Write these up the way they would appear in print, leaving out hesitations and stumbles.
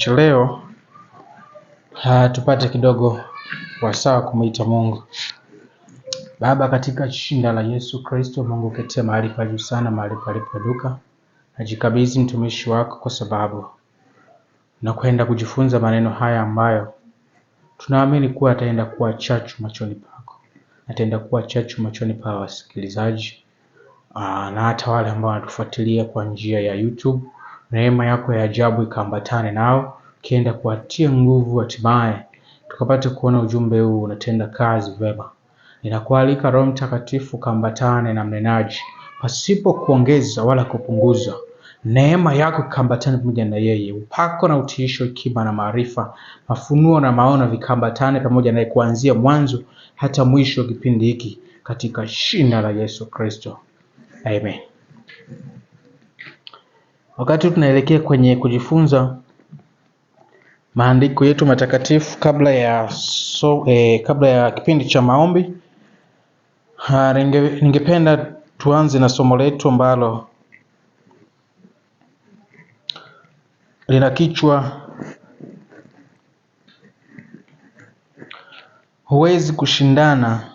Leo tupate kidogo wasaa kumuita Mungu. Baba, katika jina la Yesu Kristo, Mungu ketia mahali pa juu sana, mahali palipoinuka, najikabidhi mtumishi wako kwa sababu na kwenda kujifunza maneno haya ambayo tunaamini kuwa ataenda kuwa chachu machoni pako, ataenda kuwa chachu machoni pa wasikilizaji na hata wale ambao wanatufuatilia kwa njia ya YouTube. Neema yako ya ajabu ikaambatane nao, kienda kuatia nguvu, hatimaye tukapate kuona ujumbe huu unatenda kazi vema. Ninakualika Roho Mtakatifu kaambatane na mnenaji, pasipo kuongeza wala kupunguza. Neema yako ikaambatane pamoja na yeye, upako na utiisho, hekima na maarifa, mafunuo na maono vikaambatane pamoja naye, kuanzia mwanzo hata mwisho wa kipindi hiki, katika jina la Yesu Kristo. Amen. Wakati tunaelekea kwenye kujifunza maandiko yetu matakatifu, kabla ya kipindi cha maombi, ningependa tuanze na somo letu ambalo lina kichwa huwezi kushindana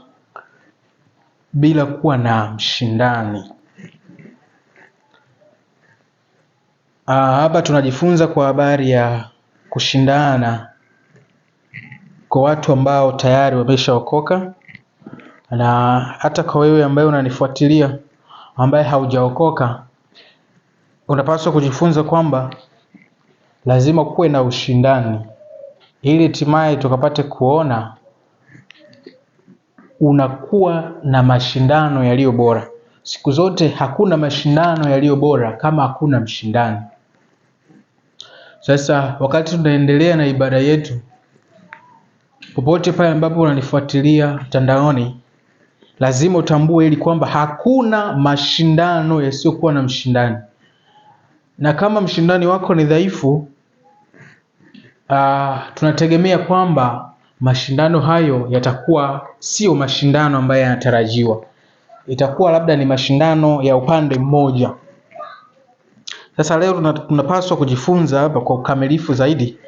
bila kuwa na mshindani. Hapa tunajifunza kwa habari ya kushindana kwa watu ambao tayari wameshaokoka, na hata kwa wewe ambaye unanifuatilia ambaye haujaokoka, unapaswa kujifunza kwamba lazima kuwe na ushindani, ili hatimaye tukapate kuona unakuwa na mashindano yaliyo bora. Siku zote hakuna mashindano yaliyo bora kama hakuna mshindani. Sasa wakati tunaendelea na ibada yetu, popote pale ambapo unanifuatilia mtandaoni, lazima utambue ili kwamba hakuna mashindano yasiyokuwa na mshindani. Na kama mshindani wako ni dhaifu, tunategemea kwamba mashindano hayo yatakuwa sio mashindano ambayo yanatarajiwa. Itakuwa labda ni mashindano ya upande mmoja. Sasa leo tunapaswa kujifunza hapa kwa ukamilifu zaidi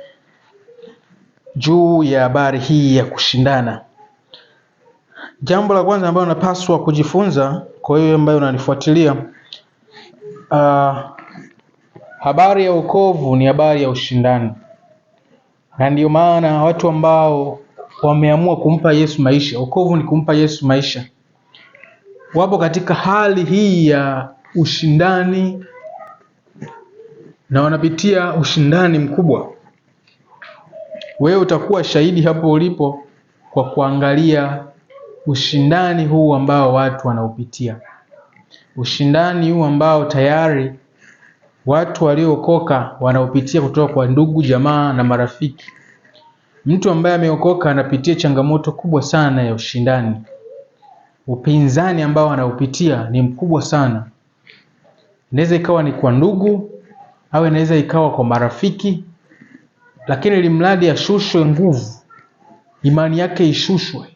juu ya habari hii ya kushindana. Jambo la kwanza ambalo napaswa kujifunza kwa hiyo ambayo unanifuatilia, habari ya wokovu ni habari ya ushindani. Na ndio maana watu ambao wameamua kumpa Yesu maisha, wokovu ni kumpa Yesu maisha, wapo katika hali hii ya ushindani na wanapitia ushindani mkubwa. Wewe utakuwa shahidi hapo ulipo kwa kuangalia ushindani huu ambao watu wanaupitia. Ushindani huu ambao tayari watu waliookoka wanaupitia kutoka kwa ndugu, jamaa na marafiki. Mtu ambaye ameokoka anapitia changamoto kubwa sana ya ushindani. Upinzani ambao anaupitia ni mkubwa sana. Inaweza ikawa ni kwa ndugu au inaweza ikawa kwa marafiki, lakini ilimradi ashushwe nguvu, imani yake ishushwe.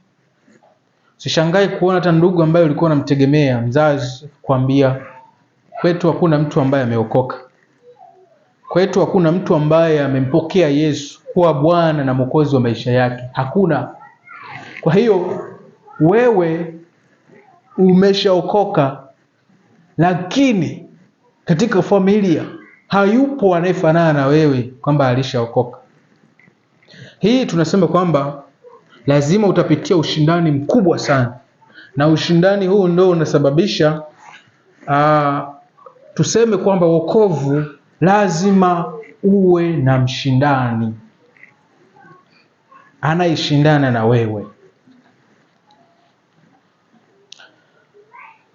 Usishangae kuona hata ndugu ambaye ulikuwa unamtegemea, mzazi, kwambia kwetu hakuna mtu ambaye ameokoka. Kwetu hakuna mtu ambaye amempokea Yesu kuwa Bwana na Mwokozi wa maisha yake. Hakuna. Kwa hiyo wewe umeshaokoka, lakini katika familia hayupo anayefanana na wewe kwamba alishaokoka. Hii tunasema kwamba lazima utapitia ushindani mkubwa sana. Na ushindani huu ndio unasababisha tuseme kwamba wokovu lazima uwe na mshindani anayeshindana na wewe.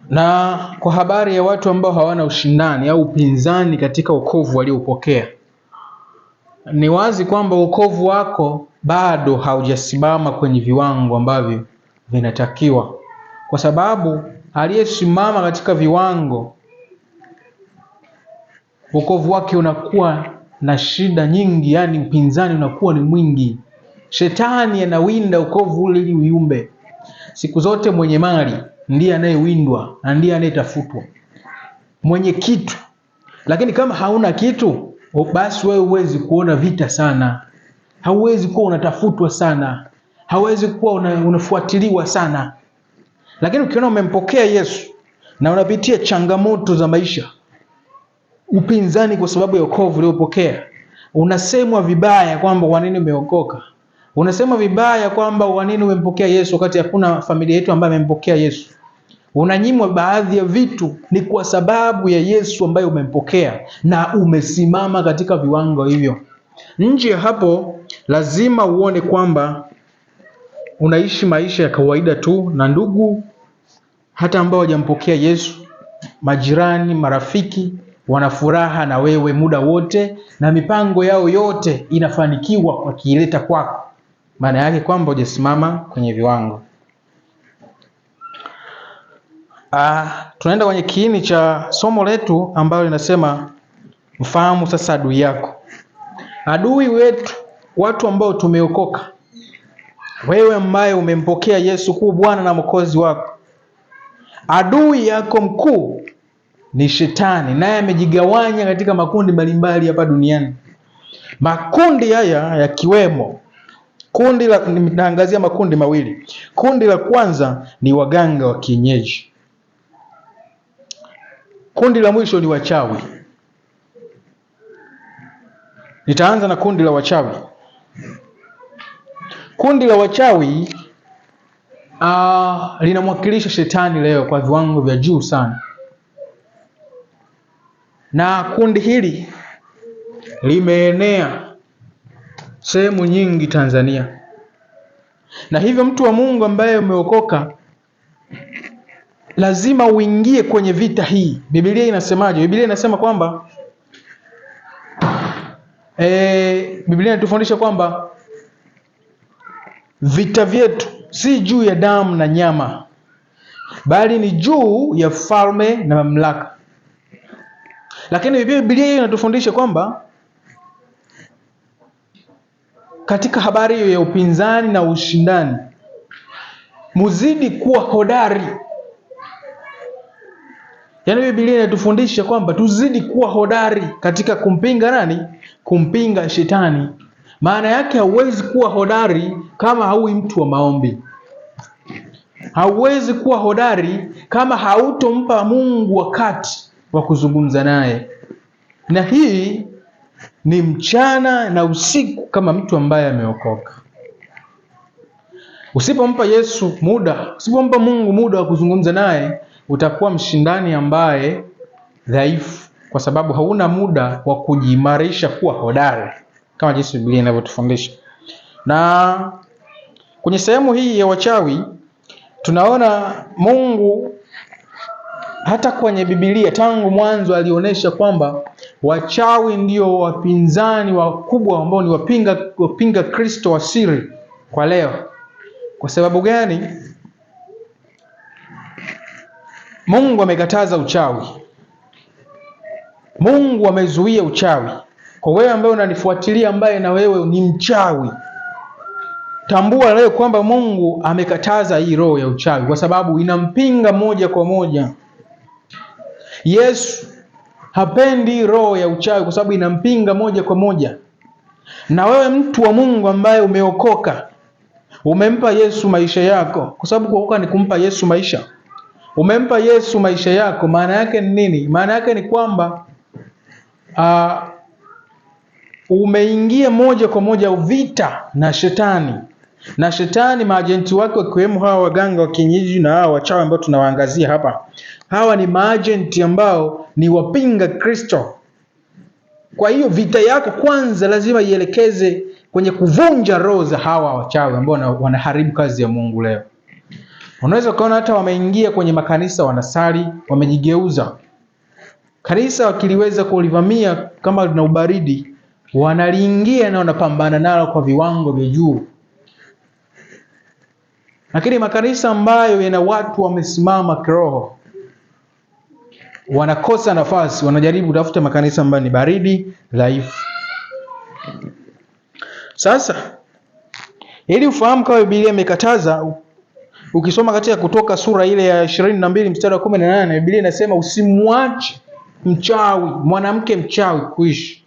Na kwa habari ya watu ambao hawana ushindani au upinzani katika wokovu waliopokea, ni wazi kwamba wokovu wako bado haujasimama kwenye viwango ambavyo vinatakiwa. Kwa sababu aliyesimama katika viwango, wokovu wake unakuwa na shida nyingi, yani upinzani unakuwa ni mwingi. Shetani anawinda wokovu ule ili uyumbe. Siku zote mwenye mali ndiye anayewindwa na ndiye anayetafutwa. Mwenye kitu. Lakini kama hauna kitu, basi wewe huwezi kuona vita sana, hauwezi kuwa unatafutwa sana, hauwezi kuwa unafuatiliwa sana. Lakini ukiona umempokea Yesu na unapitia changamoto za maisha, upinzani kwa sababu ya wokovu uliopokea, unasemwa vibaya kwamba kwa nini umeokoka, unasema vibaya kwamba kwa nini umempokea Yesu wakati hakuna familia yetu ambayo imempokea Yesu, unanyimwa baadhi ya vitu, ni kwa sababu ya Yesu ambaye umempokea na umesimama katika viwango hivyo. Nje ya hapo lazima uone kwamba unaishi maisha ya kawaida tu, na ndugu hata ambao hawajampokea Yesu, majirani, marafiki, wana furaha na wewe muda wote, na mipango yao yote inafanikiwa wakileta kwako. Maana yake kwamba hujasimama kwenye viwango. Tunaenda kwenye kiini cha somo letu ambalo linasema mfahamu sasa adui yako. Adui wetu, watu ambao tumeokoka, wewe ambaye umempokea Yesu kuwa Bwana na Mwokozi wako, adui yako mkuu ni Shetani, naye amejigawanya katika makundi mbalimbali hapa duniani. Makundi haya yakiwemo naangazia makundi mawili. Kundi la kwanza ni waganga wa kienyeji. Kundi la mwisho ni wachawi. Nitaanza na kundi la wachawi. Kundi la wachawi linamwakilisha Shetani leo kwa viwango vya juu sana, na kundi hili limeenea sehemu nyingi Tanzania. Na hivyo mtu wa Mungu ambaye umeokoka, lazima uingie kwenye vita hii. Biblia inasemaje? Biblia inasema kwamba Biblia inatufundisha kwamba vita vyetu si juu ya damu na nyama, bali ni juu ya falme na mamlaka. Lakini Biblia inatufundisha kwamba katika habari hiyo ya upinzani na ushindani, muzidi kuwa hodari. Yaani Biblia inatufundisha kwamba tuzidi kuwa hodari katika kumpinga nani? Kumpinga Shetani. Maana yake hauwezi kuwa hodari kama haui mtu wa maombi. Hauwezi kuwa hodari kama hautompa Mungu wakati wa kuzungumza naye. Na hii ni mchana na usiku kama mtu ambaye ameokoka. Usipompa Yesu muda, usipompa Mungu muda wa kuzungumza naye, utakuwa mshindani ambaye dhaifu, kwa sababu hauna muda wa kujiimarisha kuwa hodari kama jinsi Biblia inavyotufundisha. Na kwenye sehemu hii ya wachawi tunaona Mungu hata kwenye Biblia tangu mwanzo alionyesha kwamba wachawi ndio wapinzani wakubwa ambao ni wapinga Kristo wa siri kwa leo. Kwa sababu gani? Mungu amekataza uchawi. Mungu amezuia uchawi. Kwa wewe ambaye unanifuatilia, ambaye na wewe ni mchawi, tambua leo kwamba Mungu amekataza hii roho ya uchawi, kwa sababu inampinga moja kwa moja. Yesu hapendi roho ya uchawi kwa sababu inampinga moja kwa moja. Na wewe mtu wa Mungu ambaye umeokoka, umempa Yesu maisha yako, kwa sababu kuokoka ni kumpa Yesu maisha. Umempa Yesu maisha yako, maana yake ni nini? Maana yake ni kwamba umeingia moja kwa moja vita na Shetani. Na Shetani maajenti wake wakiwemo hawa waganga wa kienyeji na hawa wachawi ambao tunawaangazia hapa, hawa ni maajenti ambao ni wapinga Kristo. Kwa hiyo vita yako kwanza lazima ielekeze kwenye kuvunja roho za hawa wachawi ambao wanaharibu kazi ya Mungu leo. Unaweza kuona hata wameingia kwenye makanisa, wanasali, wamejigeuza. Kanisa wakiliweza kulivamia kama lina ubaridi, wanaliingia na wanapambana nalo kwa viwango vya juu. Lakini makanisa ambayo yana watu wamesimama kiroho, wanakosa nafasi, wanajaribu kutafuta makanisa ambayo ni baridi, dhaifu. Sasa ili ufahamu kama Biblia imekataza, ukisoma katika Kutoka sura ile ya 22 mstari wa 18, Biblia inasema usimwache mchawi, mwanamke mchawi kuishi.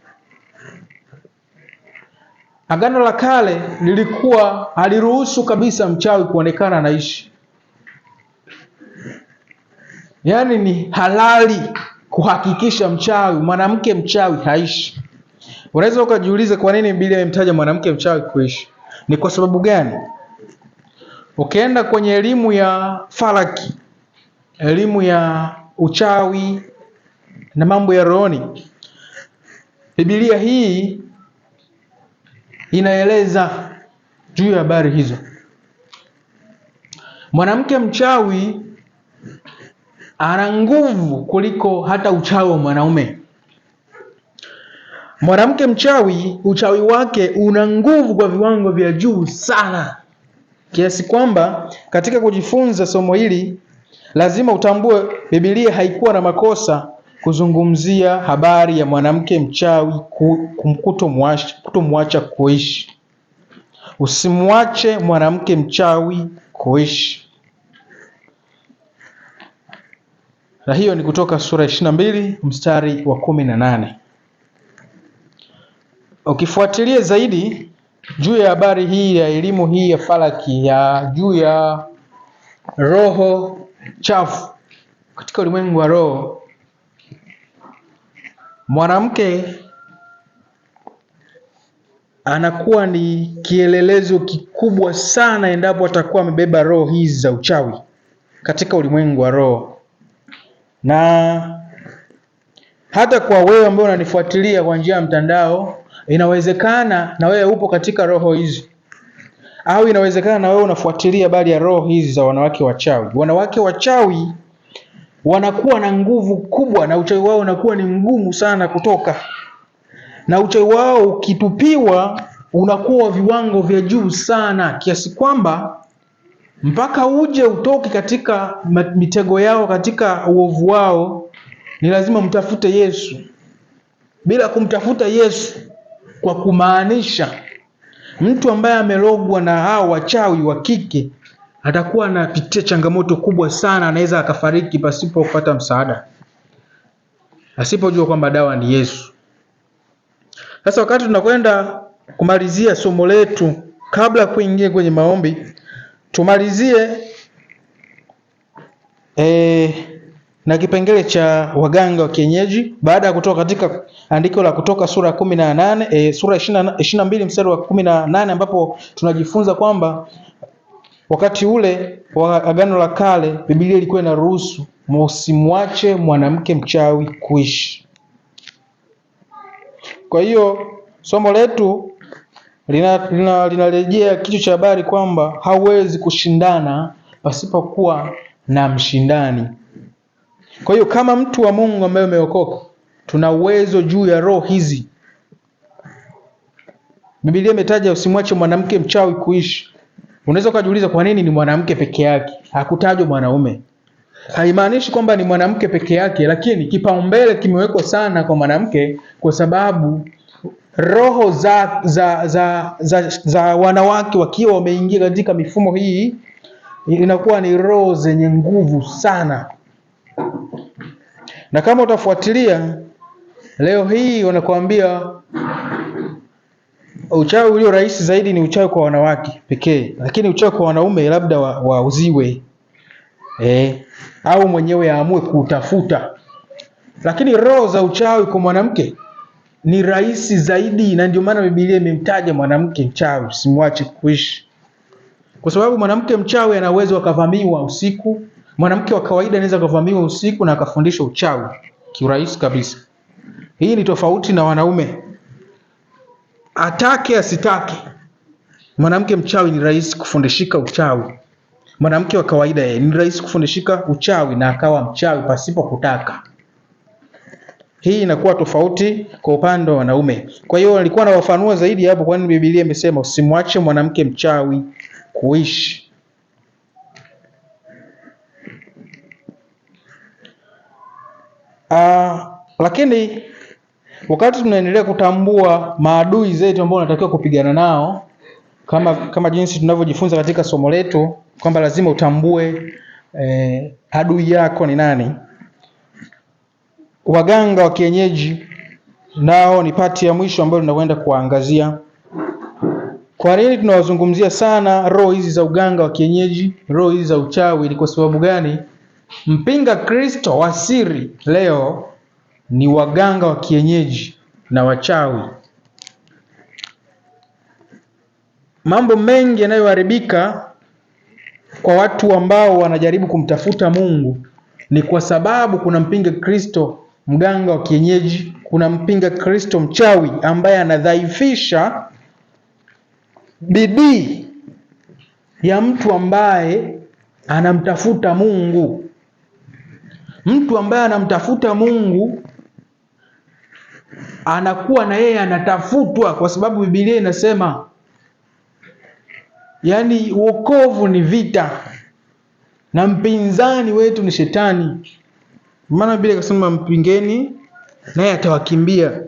Agano la Kale lilikuwa haliruhusu kabisa mchawi kuonekana anaishi. Yaani ni halali kuhakikisha mwanamke mchawi haishi. Unaweza ukajiuliza kwa nini Biblia imemtaja mwanamke mchawi kuishi? Ni kwa sababu gani? Ukienda kwenye elimu ya falaki, elimu ya uchawi na mambo ya rohoni, Biblia hii inaeleza juu ya habari hizo. Mwanamke mchawi ana nguvu kuliko hata uchawi wa mwanaume. Mwanamke mchawi, uchawi wake una nguvu kwa viwango vya juu sana, kiasi kwamba katika kujifunza somo hili lazima utambue Biblia haikuwa na makosa kuzungumzia habari ya mwanamke mchawi kutomwacha kuishi. Usimwache mwanamke mchawi kuishi. Na hiyo ni Kutoka sura 22 mstari wa 18. Ukifuatilia zaidi juu ya habari hii ya elimu hii ya falaki ya juu ya roho chafu katika ulimwengu wa roho, mwanamke anakuwa ni kielelezo kikubwa sana endapo atakuwa amebeba roho hizi za uchawi katika ulimwengu wa roho. Na hata kwa wewe ambaye unanifuatilia kwa njia ya mtandao, inawezekana na wewe upo katika roho hizi, au inawezekana na wewe unafuatilia habari ya roho hizi za wanawake wachawi. Wanawake wachawi wanakuwa na nguvu kubwa, na uchawi wao unakuwa ni mgumu sana kutoka, na uchawi wao ukitupiwa unakuwa viwango vya juu sana, kiasi kwamba mpaka uje utoke katika mitego yao, katika uovu wao, ni lazima mtafute Yesu. Bila kumtafuta Yesu, kwa kumaanisha mtu ambaye amelogwa na hao wachawi wa kike atakuwa anapitia changamoto kubwa sana, anaweza akafariki pasipo kupata msaada, asipojua kwamba dawa ni Yesu. Sasa wakati tunakwenda kumalizia somo letu, kabla ya kuingia kwenye maombi, tumalizie na kipengele cha waganga wa kienyeji, baada ya kutoka katika andiko la Kutoka sura 18 sura 22 mstari wa 18, ambapo tunajifunza kwamba wakati ule wa Agano la Kale Biblia ilikuwa inaruhusu msimwache mwanamke mchawi kuishi. Kwa hiyo somo letu linarejea kichwa cha habari kwamba hauwezi kushindana pasipokuwa na mshindani. Kwa hiyo kama mtu wa Mungu ambaye umeokoka, tuna uwezo juu ya roho hizi. Biblia imetaja usimwache mwanamke mchawi kuishi. Unaweza kujiuliza kwa nini ni mwanamke peke yake, hakutajwa mwanaume? Haimaanishi kwamba ni mwanamke peke yake, lakini kipaumbele kimewekwa sana kwa mwanamke, kwa sababu roho za wanawake wakiwa wameingia katika mifumo hii, inakuwa ni roho zenye nguvu sana. Na kama utafuatilia leo hii, wanakuambia uchawi ulio rahisi zaidi ni uchawi kwa wanawake pekee, lakini uchawi kwa wanaume labda wauziwe au mwenyewe aamue kutafuta. Lakini roho za uchawi kwa mwanamke ni rahisi zaidi, na ndio maana Biblia imemtaja mwanamke mchawi, simwache kuishi. Kwa sababu mwanamke mchawi ana uwezo akavamiwa usiku. Mwanamke wa kawaida anaweza kuvamiwa usiku na akafundisha uchawi kiurahisi kabisa. Hii ni tofauti na wanaume. Atake asitake, mwanamke mchawi ni rahisi kufundishika uchawi. Mwanamke wa kawaida ni rahisi kufundishika uchawi na akawa mchawi pasipo kutaka. Hii inakuwa tofauti kwa upande wa wanaume. Kwa hiyo alikuwa anawafanua zaidi hapo, kwani Biblia imesema usimwache mwanamke mchawi kuishi. Lakini wakati tunaendelea kutambua maadui zetu ambao tunatakiwa kupigana nao, kama jinsi tunavyojifunza katika somo letu kwamba lazima utambue adui yako ni nani. Waganga wa kienyeji nao ni pati ya mwisho ambayo tunakwenda kuangazia. Kwa nini tunawazungumzia sana roho hizi za uganga wa kienyeji, roho hizi za uchawi? Ni kwa sababu gani? Mpinga Kristo wa siri leo ni waganga wa kienyeji na wachawi. Mambo mengi yanayoharibika kwa watu ambao wanajaribu kumtafuta Mungu ni kwa sababu kuna mpinga Kristo mganga wa kienyeji, kuna mpinga Kristo mchawi ambaye anadhaifisha bidii ya mtu ambaye anamtafuta Mungu. Mtu ambaye anamtafuta Mungu anakuwa na yeye anatafutwa, kwa sababu Biblia inasema yaani wokovu ni vita na mpinzani wetu ni shetani. Maana Biblia ikasema mpingeni naye atawakimbia.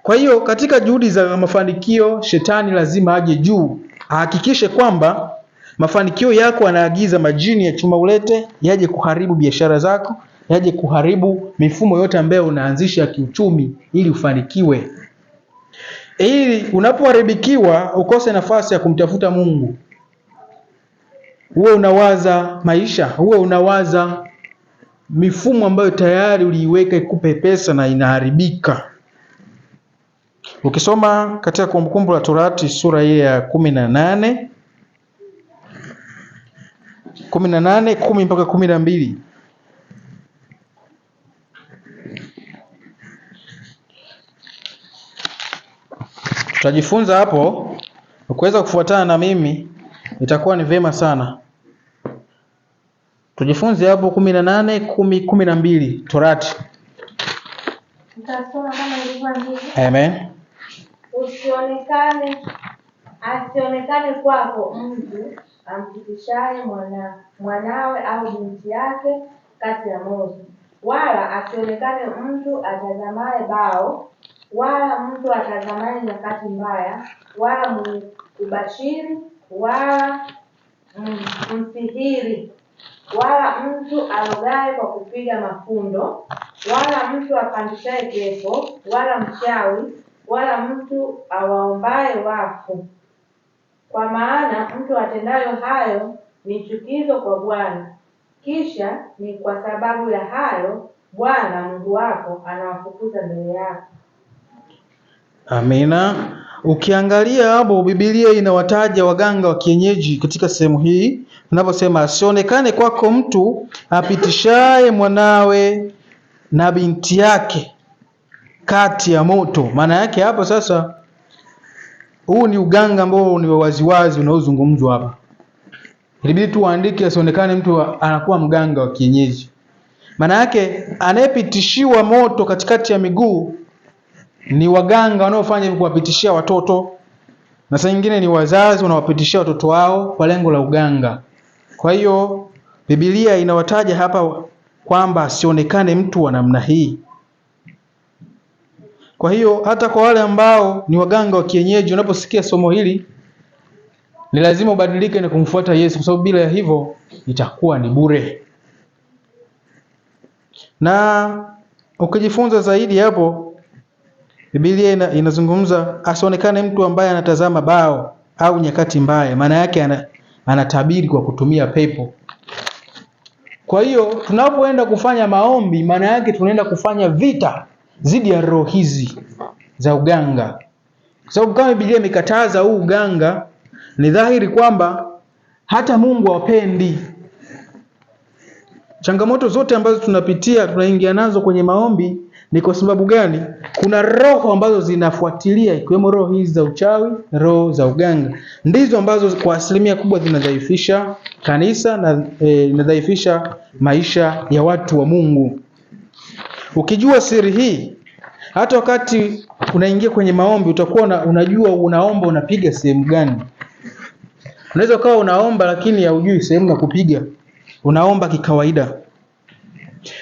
Kwa hiyo katika juhudi za mafanikio, shetani lazima aje juu, ahakikishe kwamba mafanikio yako anaagiza majini ya chuma ulete, yaje kuharibu biashara zako, yaje kuharibu mifumo yote ambayo unaanzisha ya kiuchumi ili ufanikiwe. Ili unapoharibikiwa ukose nafasi ya kumtafuta Mungu. Uwe unawaza maisha, uwe unawaza mifumo ambayo tayari uliiweka ikupe pesa na inaharibika. Ukisoma katika Kumbukumbu la Torati sura ile ya 18 10 mpaka 12, tutajifunza hapo. Ukiweza kufuatana na mimi itakuwa ni vema sana. Tujifunze hapo 18 10 12 Torati. Nitasoma kama ilivyoandikwa. Amen. Asionekane kwako mtu ampitishaye mwanawe au binti yake kati ya moto, wala asionekane mtu atazamaye bao, wala mtu atazamaye nyakati mbaya, wala mwenye kubashiri, wala msihiri, wala mtu arogaye kwa kupiga mafundo, wala mtu apandishaye pepo, wala mchawi, wala mtu awaombaye wafu. Kwa maana mtu atendayo hayo ni chukizo kwa Bwana. Kisha ni kwa sababu ya hayo Bwana Mungu wako anawafukuza mbele yako. Amina. Ukiangalia hapo Biblia inawataja waganga wa kienyeji katika sehemu hii. Tunaposema asionekane kwako mtu apitishaye mwanawe na binti yake kati ya moto. Maana yake hapo sasa, huu ni uganga ambao ni waziwazi unaozungumzwa hapa. Ilibidi tu waandike asionekane mtu anakuwa mganga wa kienyeji. Maana yake anayepitishiwa moto katikati ya miguu ni waganga wanaofanya hivi, kuwapitishia watoto, na saa nyingine ni wazazi wanawapitishia watoto wao kwa lengo la uganga. Kwa hiyo Biblia inawataja hapa kwamba asionekane mtu wa namna hii. Kwa hiyo hata kwa wale ambao ni waganga wa kienyeji, unaposikia somo hili ni lazima ubadilike na kumfuata Yesu, kwa sababu bila ya hivyo itakuwa ni bure. Na ukijifunza zaidi hapo, Biblia inazungumza asionekane mtu ambaye anatazama bao au nyakati mbaya. Maana yake anatabiri kwa kutumia pepo. Kwa hiyo tunapoenda kufanya maombi, maana yake tunaenda kufanya vita dhidi ya roho hizi za uganga. Kwa sababu kama Biblia imekataza huu uganga, ni dhahiri kwamba hata Mungu hapendi. Changamoto zote ambazo tunapitia, tunaingia nazo kwenye maombi, ni kwa sababu gani? Kuna roho ambazo zinafuatilia, ikiwemo roho hizi za uchawi, roho za uganga. Ndizo ambazo kwa asilimia kubwa zinadhaifisha kanisa na inadhaifisha maisha ya watu wa Mungu. Ukijua siri hii, hata wakati unaingia kwenye maombi utakuwa unajua unaomba unapiga sehemu gani. Unaweza ukawa unaomba lakini haujui sehemu ya kupiga. Unaomba kikawaida.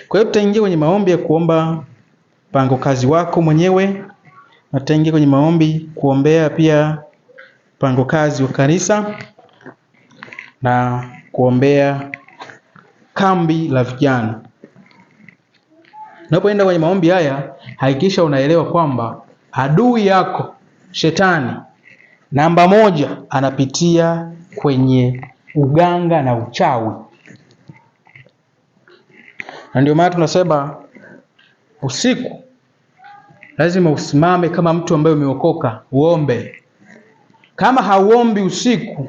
Kwa hiyo tutaingia kwenye maombi ya kuomba pango kazi wako mwenyewe, na tutaingia kwenye maombi kuombea pia pango kazi wa kanisa na kuombea kambi la vijana. Unapoenda kwenye maombi haya, hakikisha unaelewa kwamba adui yako shetani Namba moja, anapitia kwenye uganga na uchawi. Na ndio maana tunasema usiku lazima usimame kama mtu ambaye umeokoka, uombe. Kama hauombi usiku,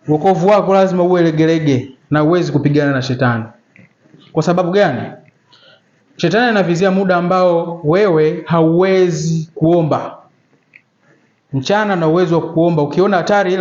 wokovu wako lazima uwe legelege na uwezi kupigana na shetani. Kwa sababu gani? Shetani anavizia muda ambao wewe hauwezi kuomba. Mchana na uwezo wa kuomba, ukiona hatari